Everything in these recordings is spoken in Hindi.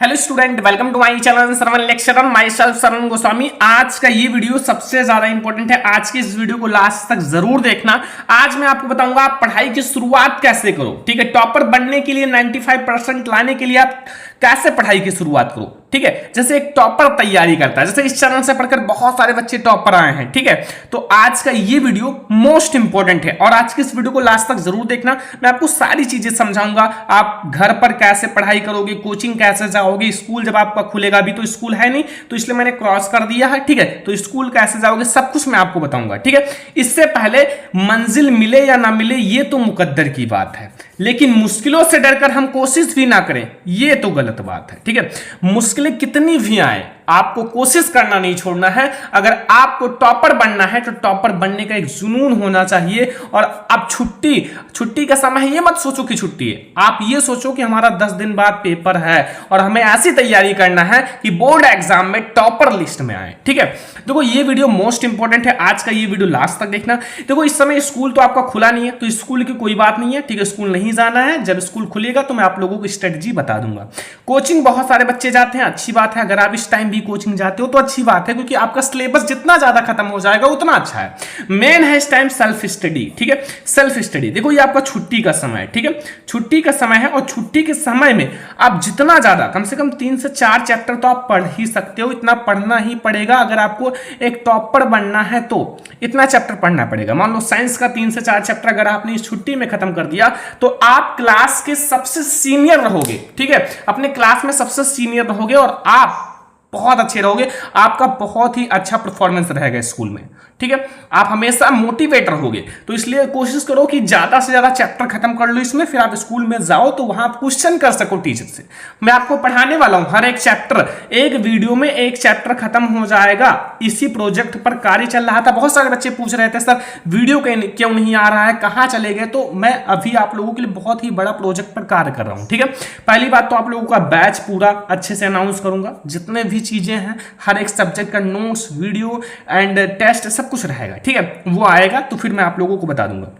Hello student, welcome to my channel Sarwan lecturer myself Sarwan Goswami. आज का ये वीडियो सबसे ज्यादा इंपॉर्टेंट है। आज की इस वीडियो को लास्ट तक जरूर देखना। आज मैं आपको बताऊंगा आप पढ़ाई की शुरुआत कैसे करो। ठीक है, टॉपर बनने के लिए 95% लाने के लिए आप कैसे पढ़ाई की शुरुआत करो। ठीक है, जैसे एक टॉपर तैयारी करता है, जैसे इस चैनल से पढ़कर बहुत सारे बच्चे टॉपर आए हैं। ठीक है, तो आज का ये वीडियो मोस्ट इंपॉर्टेंट है और आज की इस वीडियो को लास्ट तक जरूर देखना। मैं आपको सारी चीजें समझाऊंगा। आप घर पर कैसे पढ़ाई करोगे, कोचिंग कैसे जाओगे, स्कूल जब आपका खुलेगा, अभी तो स्कूल है नहीं तो इसलिए मैंने क्रॉस कर दिया है। ठीक है, तो स्कूल कैसे जाओगे सब कुछ मैं आपको बताऊंगा। ठीक है, इससे पहले मंजिल मिले या ना मिले ये तो मुकद्दर की बात है, लेकिन मुश्किलों से डरकर हम कोशिश भी ना करें ये तो गलत बात है। ठीक है, मुश्किलें कितनी भी आए आपको कोशिश करना नहीं छोड़ना है। अगर आपको टॉपर बनना है तो टॉपर बनने का एक जुनून होना चाहिए। और अब छुट्टी का समय है, ये मत सोचो कि छुट्टी है। आप ये सोचो कि हमारा 10 दिन बाद पेपर है और हमें ऐसी तैयारी करना है कि बोर्ड एग्जाम में टॉपर लिस्ट में आए। ठीक है, देखो ये वीडियो मोस्ट इंपॉर्टेंट है। आज का ये वीडियो लास्ट तक देखना। देखो इस समय स्कूल तो आपका खुला नहीं है तो स्कूल की कोई बात नहीं है। ठीक है, स्कूल नहीं जाना है। जब स्कूल खुलेगा तो मैं आप लोगों को स्ट्रेटजी बता दूंगा। कोचिंग बहुत सारे बच्चे जाते हैं, अच्छी बात है। अगर आप इस टाइम भी कोचिंग जाते हो तो अच्छी बात है, क्योंकि आपका सिलेबस जितना ज्यादा खत्म हो जाएगा उतना अच्छा है। मेन है इस टाइम सेल्फ स्टडी। ठीक है, सेल्फ स्टडी। देखो ये आपका छुट्टी का समय है। ठीक है, छुट्टी का समय है और छुट्टी के समय में आप जितना ज्यादा, कम से कम 3 से 4 चैप्टर तो आप पढ़ ही सकते हो। इतना पढ़ना ही पड़ेगा। अगर आपको एक टॉपर बनना है तो इतना चैप्टर पढ़ना पड़ेगा। मान लो साइंस का 3 से 4 चैप्टर अगर आपने इस छुट्टी में खत्म कर दिया तो आप क्लास के सबसे सीनियर रहोगे। ठीक है, अपने क्लास में सबसे सीनियर रहोगे और आप बहुत अच्छे रहोगे। आपका बहुत ही अच्छा परफॉर्मेंस रहेगा स्कूल में। ठीक है, आप हमेशा मोटिवेट रहोगे। तो इसलिए कोशिश करो कि ज्यादा से ज्यादा चैप्टर खत्म कर लो इसमें, फिर आप स्कूल में जाओ तो वहां आप क्वेश्चन कर सको टीचर से। मैं आपको पढ़ाने वाला हूं हर एक चैप्टर, एक वीडियो में एक चैप्टर खत्म हो जाएगा। इसी प्रोजेक्ट पर कार्य चल रहा था। बहुत सारे बच्चे पूछ रहे थे सर वीडियो क्यों नहीं आ रहा है, कहां चले गए। तो मैं अभी आप लोगों के लिए बहुत ही बड़ा प्रोजेक्ट पर कार्य कर रहा हूं। ठीक है, पहली बात तो आप लोगों का बैच पूरा अच्छे से अनाउंस करूंगा। जितने भी चीजें हैं, हर एक सब्जेक्ट का नोट्स, वीडियो एंड टेस्ट सब कुछ रहेगा। ठीक है, वो आएगा तो फिर मैं आप लोगों को बता दूंगा।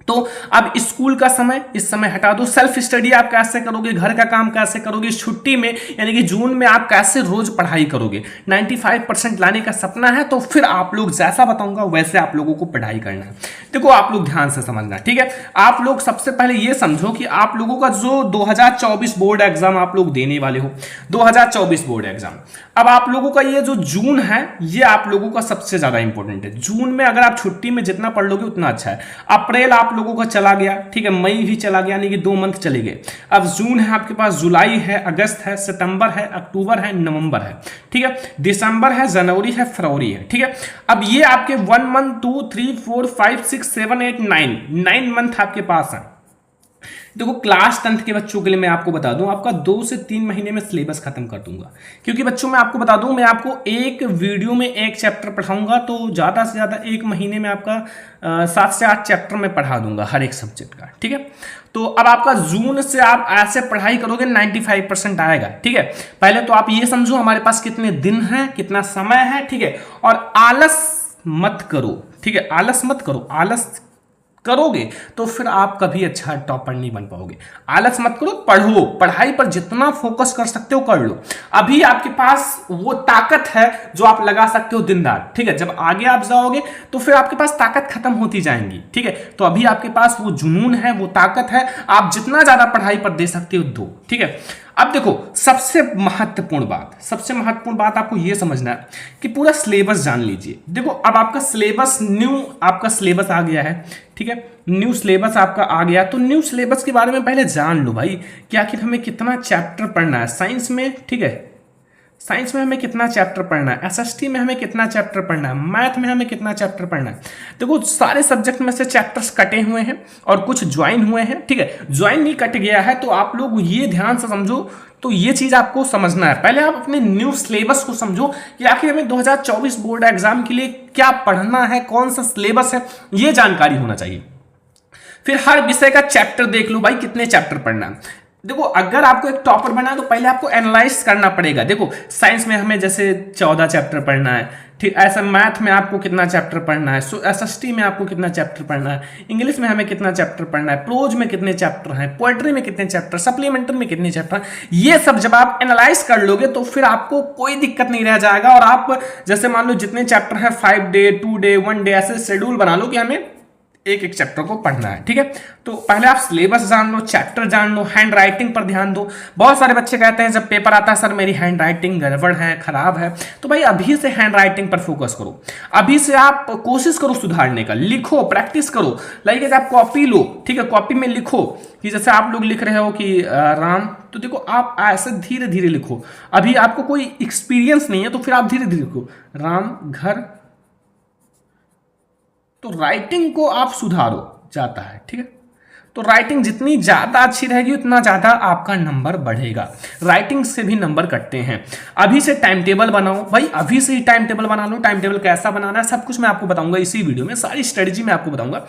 तो अब स्कूल का समय इस समय हटा दो। सेल्फ स्टडी आप कैसे करोगे, घर का काम कैसे करोगे, छुट्टी में यानी कि जून में आप कैसे रोज पढ़ाई करोगे। 95% लाने का सपना है तो फिर आप लोग जैसा बताऊंगा वैसे आप लोगों को पढ़ाई करना है। देखो आप लोग ध्यान से समझना। ठीक है, आप लोग सबसे पहले ये समझो कि आप लोगों का जो 2024 बोर्ड एग्जाम आप लोग देने वाले हो, 2024 बोर्ड एग्जाम, अब आप लोगों का ये जो जून है ये आप लोगों का सबसे ज्यादा इंपॉर्टेंट है। जून में अगर आप छुट्टी में जितना पढ़ लोगे उतना अच्छा है। अप्रैल आप लोगों का चला गया, ठीक है, मई भी चला गया, यानी कि 2 मंथ चले गए। अब जून है आपके पास, जुलाई है, अगस्त है, सितंबर है, अक्टूबर है, नवंबर है। ठीक है, दिसंबर है, जनवरी है, फरवरी है। ठीक है, अब ये आपके 1 मंथ 2 3 4 5 6 7 8 9 मंथ आपके पास है। देखो क्लास 10th के बच्चों के लिए मैं आपको बता दूं, आपका 2 से 3 महीने में सिलेबस खत्म कर दूंगा। क्योंकि बच्चों मैं आपको बता दूं, मैं आपको एक वीडियो में एक चैप्टर पढ़ाऊंगा तो ज्यादा से ज्यादा एक महीने में आपका 7 से 8 चैप्टर में पढ़ा दूंगा हर एक सब्जेक्ट का। ठीक है, तो अब आपका जून से आप ऐसे पढ़ाई करोगे 95% आएगा। ठीक है, पहले तो आप ये समझो हमारे पास कितने दिन है, कितना समय है। ठीक है, और आलस मत करो। ठीक है, आलस मत करो। आलस करोगे तो फिर आप कभी अच्छा टॉपर नहीं बन पाओगे। आलस मत करो, पढ़ो। पढ़ाई पर जितना फोकस कर सकते हो कर लो। अभी आपके पास वो ताकत है जो आप लगा सकते हो दिन रात। ठीक है, जब आगे आप जाओगे तो फिर आपके पास ताकत खत्म होती जाएंगी। ठीक है, तो अभी आपके पास वो जुनून है, वो ताकत है, आप जितना ज्यादा पढ़ाई पर दे सकते हो दो। ठीक है, अब देखो सबसे महत्वपूर्ण बात आपको यह समझना है कि पूरा सिलेबस जान लीजिए। देखो अब आपका सिलेबस आपका सिलेबस आ गया है। ठीक है, न्यू सिलेबस आपका आ गया तो न्यू सिलेबस के बारे में पहले जान लो भाई कि आखिर हमें कितना चैप्टर पढ़ना है साइंस में। ठीक है, साइंस में हमें कितना चैप्टर पढ़ना है, एसएसटी में हमें कितना चैप्टर पढ़ना है, मैथ में हमें कितना चैप्टर पढ़ना है। देखो सारे सब्जेक्ट में से चैप्टर्स कटे हुए हैं और कुछ ज्वाइन हुए हैं। ठीक है, ज्वाइन नहीं कट गया है तो आप लोग ये ध्यान से समझो। तो ये चीज आपको समझना है। पहले आप अपने न्यू सिलेबस को समझो कि आखिर हमें 2024 बोर्ड एग्जाम के लिए क्या पढ़ना है, कौन सा सिलेबस है, ये जानकारी होना चाहिए। फिर हर विषय का चैप्टर देख लो भाई कितने चैप्टर पढ़ना है। देखो अगर आपको एक टॉपर बनना है तो पहले आपको एनालाइज करना पड़ेगा। देखो साइंस में हमें जैसे 14 चैप्टर पढ़ना है, ठीक, ऐसा मैथ में आपको कितना चैप्टर पढ़ना है, एसएसटी में आपको कितना चैप्टर पढ़ना है, इंग्लिश में हमें कितना चैप्टर पढ़ना है, प्रोज में कितने चैप्टर हैं, पोएट्री में कितने चैप्टर, सप्लीमेंट्री में कितने चैप्टर, ये सब जब आप एनालाइज कर लोगे तो फिर आपको कोई दिक्कत नहीं रह जाएगा। और आप जैसे मान लो जितने चैप्टर हैं 5 डे 2 डे 1 डे ऐसे शेड्यूल बना लो कि हमें एक एक चैप्टर को पढ़ना है, ठीक है। तो पहले आप सिलेबस जान लो, चैप्टर जान लो, हैंड राइटिंग पर ध्यान दो। बहुत सारे बच्चे कहते हैं जब पेपर आता है सर मेरी हैंड राइटिंग गड़बड़ है, खराब है, तो भाई अभी से हैंड राइटिंग पर फोकस करो, अभी से आप कोशिश करो सुधारने का, लिखो, प्रैक्टिस करो। लाइक आप कॉपी लो, ठीक है, कॉपी में लिखो कि जैसे आप लोग लिख रहे हो कि राम, तो देखो आप ऐसे धीरे धीरे लिखो, अभी आपको कोई एक्सपीरियंस नहीं है तो फिर आप धीरे धीरे लिखो, राम घर, तो राइटिंग को आप सुधारो जाता है, ठीक है। तो राइटिंग जितनी ज़्यादा अच्छी रहेगी उतना ज़्यादा आपका नंबर बढ़ेगा। राइटिंग से भी नंबर कटते हैं। अभी से टाइम टेबल बनाओ भाई, अभी से ही टाइम टेबल बना लो। टाइम टेबल कैसा बनाना है सब कुछ मैं आपको बताऊंगा इसी वीडियो में, सारी स्ट्रेटजी मैं आपको बताऊंगा।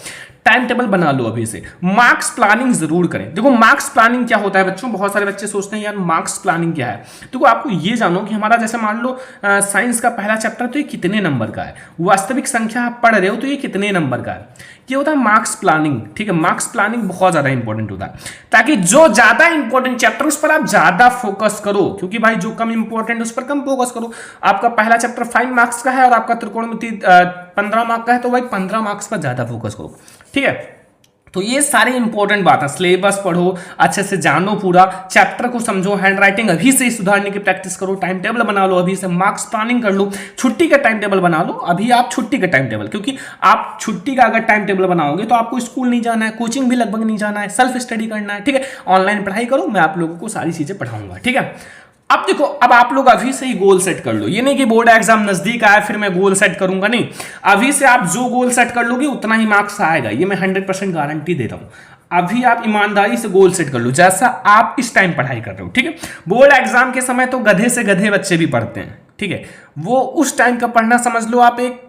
टाइम टेबल बना लो अभी से। मार्क्स प्लानिंग जरूर करें। देखो मार्क्स प्लानिंग क्या होता है बच्चों, बहुत सारे बच्चे सोचते हैं यार मार्क्स प्लानिंग क्या है। देखो आपको ये जानो कि हमारा जैसे मान लो साइंस का पहला चैप्टर तो ये कितने नंबर का है, वास्तविक संख्या आप पढ़ रहे हो तो ये कितने नंबर का है, ये होता है मार्क्स प्लानिंग, ठीक है। मार्क्स प्लानिंग बहुत ज्यादा इंपॉर्टेंट होता है ताकि जो ज्यादा इंपॉर्टेंट चैप्टर उस पर आप ज्यादा फोकस करो, क्योंकि भाई जो कम इंपॉर्टेंट उस पर कम फोकस करो। आपका पहला चैप्टर 5 मार्क्स का है और आपका त्रिकोणमिति 15 मार्क्स का है, तो भाई 15 मार्क्स पर ज्यादा फोकस करो, ठीक है। तो ये सारे इंपॉर्टेंट बात है। सिलेबस पढ़ो, अच्छे से जानो, पूरा चैप्टर को समझो, हैंड राइटिंग अभी से ही सुधारने की प्रैक्टिस करो, टाइम टेबल बना लो अभी से, मार्क्स प्लानिंग कर लो, छुट्टी का टाइम टेबल बना लो अभी आप, छुट्टी का टाइम टेबल, क्योंकि आप छुट्टी का अगर टाइम टेबल बनाओगे तो आपको स्कूल नहीं जाना है, कोचिंग भी लगभग नहीं जाना है, सेल्फ स्टडी करना है, ठीक है। ऑनलाइन पढ़ाई करो, मैं आप लोगों को सारी चीजें पढ़ाऊंगा, ठीक है। अब देखो, अब आप लोग अभी से ही गोल सेट कर लो। ये नहीं कि बोर्ड एग्जाम नजदीक आया फिर मैं गोल सेट करूंगा, नहीं। अभी से आप जो गोल सेट कर लोगे उतना ही मार्क्स आएगा, ये मैं 100% गारंटी दे रहा हूं। अभी आप ईमानदारी से गोल सेट कर लो, जैसा आप इस टाइम पढ़ाई कर रहे हो, ठीक है। बोर्ड एग्जाम के समय तो गधे से गधे बच्चे भी पढ़ते हैं, ठीक है। वो उस टाइम का पढ़ना समझ लो आप एक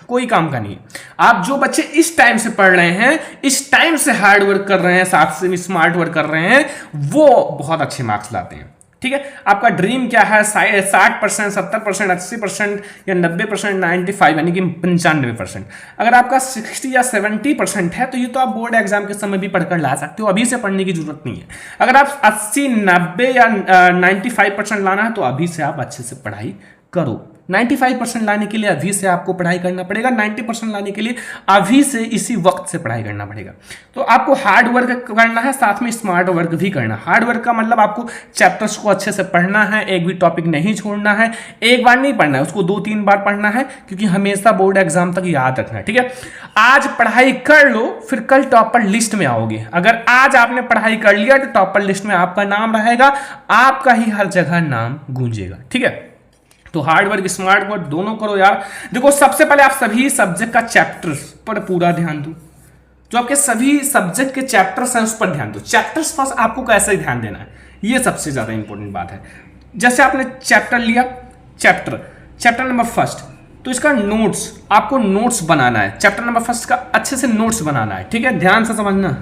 कोई काम का नहीं है। आप जो बच्चे इस टाइम से पढ़ रहे हैं, इस टाइम से हार्ड वर्क कर रहे हैं, साथ से स्मार्ट वर्क कर रहे हैं, वो बहुत अच्छे मार्क्स लाते हैं, ठीक है। आपका ड्रीम क्या है, 60%, 70%, 80% या 90%, 95 यानी कि 95%। अगर आपका 60 या 70% है तो ये तो आप बोर्ड एग्जाम के समय भी पढ़कर ला सकते हो, अभी से पढ़ने की जरूरत नहीं है। अगर आप 80, 90 या 95% लाना है तो अभी से आप अच्छे से पढ़ाई करो। 95% लाने के लिए अभी से आपको पढ़ाई करना पड़ेगा, 90% लाने के लिए अभी से इसी वक्त से पढ़ाई करना पड़ेगा। तो आपको हार्ड वर्क करना है, साथ में स्मार्ट वर्क भी करना है। हार्ड वर्क का मतलब आपको चैप्टर्स को अच्छे से पढ़ना है, एक भी टॉपिक नहीं छोड़ना है, एक बार नहीं पढ़ना है, उसको 2-3 बार पढ़ना है, क्योंकि हमेशा बोर्ड एग्जाम तक याद रखना है, ठीक है। आज पढ़ाई कर लो, फिर कल टॉपर लिस्ट में आओगे। अगर आज आपने पढ़ाई कर लिया तो टॉपर लिस्ट में आपका नाम रहेगा, आपका ही हर जगह नाम गूंजेगा, ठीक है। तो हार्ड वर्क स्मार्ट वर्क दोनों करो यार। देखो सबसे पहले आप सभी सब्जेक्ट का चैप्टर्स पर पूरा ध्यान दो, जो आपके सभी सब्जेक्ट के चैप्टर्स हैं उस पर ध्यान दो। चैप्टर्स पर आपको कैसे ध्यान देना है, ये सबसे ज्यादा इंपॉर्टेंट बात है। जैसे आपने चैप्टर लिया, चैप्टर नंबर 1, तो इसका नोट्स, आपको नोट्स बनाना है। चैप्टर नंबर 1 का अच्छे से नोट्स बनाना है, ठीक है, ध्यान से समझना,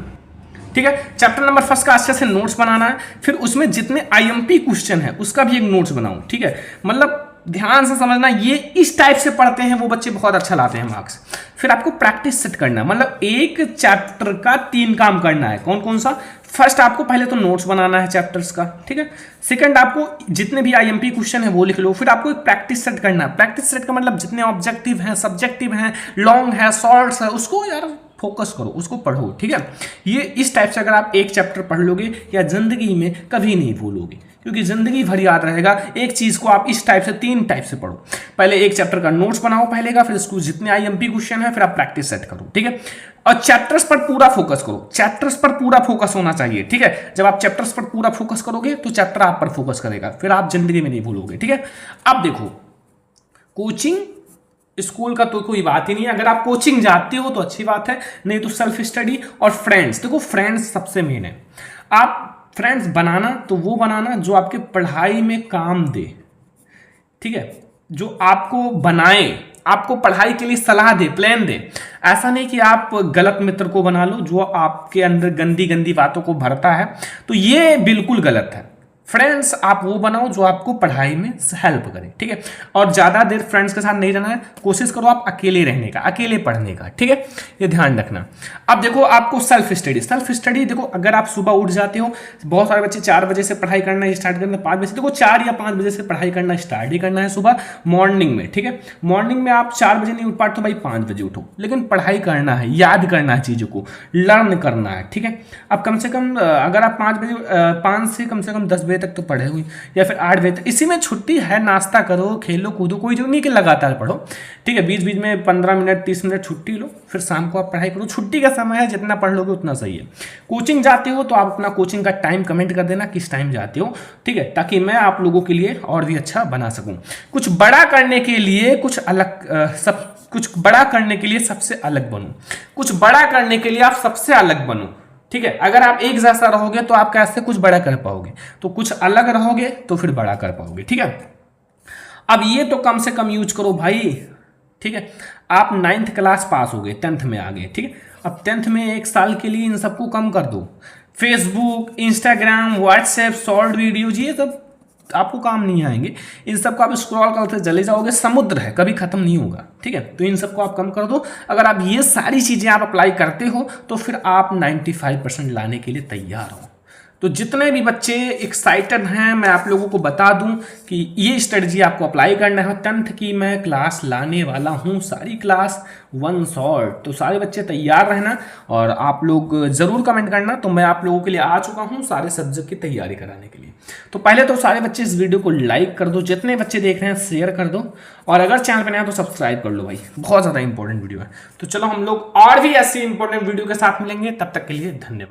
ठीक है। चैप्टर नंबर 1 का अच्छे से नोट्स बनाना है, फिर उसमें जितने आईएमपी क्वेश्चन है उसका भी एक नोट्स बनाओ, ठीक है। मतलब ध्यान से समझना, ये इस टाइप से पढ़ते हैं वो बच्चे, बहुत अच्छा लाते हैं मार्क्स। फिर आपको प्रैक्टिस सेट करना है, मतलब एक चैप्टर का 3 काम करना है। कौन कौन सा? फर्स्ट आपको पहले तो नोट्स बनाना है चैप्टर्स का, ठीक है। सेकंड आपको जितने भी आईएमपी क्वेश्चन है वो लिख लो। फिर आपको एक प्रैक्टिस सेट करना है। प्रैक्टिस सेट का मतलब जितने ऑब्जेक्टिव हैं, सब्जेक्टिव हैं, लॉन्ग है, शॉर्ट्स है, उसको यार फोकस करो, उसको पढ़ो, ठीक है। ये इस टाइप से अगर आप एक चैप्टर पढ़ लोगे या जिंदगी में कभी नहीं भूलोगे, क्योंकि जिंदगी भर याद रहेगा। एक चीज को आप इस टाइप से 3 टाइप से पढ़ो। पहले एक चैप्टर का नोट्स बनाओ पहले का, फिर इसको जितने आईएमपी क्वेश्चन है फिर आप प्रैक्टिस सेट करो, ठीक है। और चैप्टर्स पर पूरा फोकस करो, चैप्टर्स पर पूरा फोकस होना चाहिए, ठीक है। जब आप चैप्टर्स पर पूरा फोकस करोगे तो चैप्टर आप पर फोकस करेगा, फिर आप जिंदगी में नहीं भूलोगे, ठीक है। अब देखो, कोचिंग स्कूल का तो कोई बात ही नहीं है। अगर आप कोचिंग जाते हो तो अच्छी बात है, नहीं तो सेल्फ स्टडी और फ्रेंड्स। देखो फ्रेंड्स सबसे मेन है। आप फ्रेंड्स बनाना तो वो बनाना जो आपके पढ़ाई में काम दे, ठीक है। जो आपको बनाए, आपको पढ़ाई के लिए सलाह दे, प्लान दे। ऐसा नहीं कि आप गलत मित्र को बना लो जो आपके अंदर गंदी गंदी बातों को भरता है, तो ये बिल्कुल गलत है। फ्रेंड्स आप वो बनाओ जो आपको पढ़ाई में हेल्प करे, ठीक है। और ज्यादा देर फ्रेंड्स के साथ नहीं रहना है, कोशिश करो आप अकेले रहने का, अकेले पढ़ने का, ठीक है, ये ध्यान रखना। अब देखो आपको सेल्फ स्टडी देखो, अगर आप सुबह उठ जाते हो, बहुत सारे बच्चे 4 बजे से पढ़ाई करना स्टार्ट करना, 5 बजे, देखो 4 या 5 बजे से पढ़ाई करना स्टार्ट ही करना है सुबह मॉर्निंग में, ठीक है। मॉर्निंग में आप 4 बजे नहीं उठ पाते तो भाई 5 बजे उठो, लेकिन पढ़ाई करना है, याद करना है, चीजों को लर्न करना है, ठीक है। अब कम से कम अगर आप 5 से कम 10 बजे तक तो पढ़े हुए, या फिर 8 बजे तक, इसी में छुट्टी है, नाश्ता करो, खेलो कूदो, कोई जो नहीं कि लगातार पढ़ो, ठीक है। बीच बीच में 15 मिनट 30 मिनट छुट्टी लो, फिर शाम को आप पढ़ाई करो। छुट्टी का समय है, जितना पढ़ लोगे उतना सही है। कोचिंग जाते हो तो आप अपना कोचिंग का टाइम कमेंट कर देना, किस टाइम जाते हो, ठीक है, ताकि मैं आप लोगों के लिए और भी अच्छा बना सकूं। कुछ बड़ा करने के लिए कुछ बड़ा करने के लिए सबसे अलग बनो, कुछ बड़ा करने के लिए आप सबसे अलग बनो, ठीक है। अगर आप एक जैसा रहोगे तो आप कैसे कुछ बड़ा कर पाओगे, तो कुछ अलग रहोगे तो फिर बड़ा कर पाओगे, ठीक है। अब ये तो कम से कम यूज करो भाई, ठीक है। आप 9th क्लास पास हो गए, 10th में आ गए, ठीक है। अब 10th में 1 साल के लिए इन सबको कम कर दो। Facebook, Instagram, WhatsApp, short videos, ये सब आपको काम नहीं आएंगे। इन सबको आप स्क्रॉल करते चले जाओगे, समुद्र है, कभी खत्म नहीं होगा, ठीक है। तो इन सबको आप कम कर दो। अगर आप ये सारी चीजें आप अप्लाई करते हो तो फिर आप 95% लाने के लिए तैयार हो। तो जितने भी बच्चे एक्साइटेड हैं, मैं आप लोगों को बता दूं कि ये स्ट्रेटजी आपको अप्लाई करना है। 10th की मैं क्लास लाने वाला हूं, सारी क्लास 1 शॉट, तो सारे बच्चे तैयार रहना और आप लोग जरूर कमेंट करना। तो मैं आप लोगों के लिए आ चुका हूं सारे सब्जेक्ट की तैयारी कराने के लिए। तो पहले तो सारे बच्चे इस वीडियो को लाइक कर दो, जितने बच्चे देख रहे हैं शेयर कर दो, और अगर चैनल पर नया तो सब्सक्राइब कर लो भाई, बहुत ज़्यादा इंपॉर्टेंट वीडियो है। तो चलो हम लोग और भी ऐसी इंपॉर्टेंट वीडियो के साथ मिलेंगे, तब तक के लिए धन्यवाद।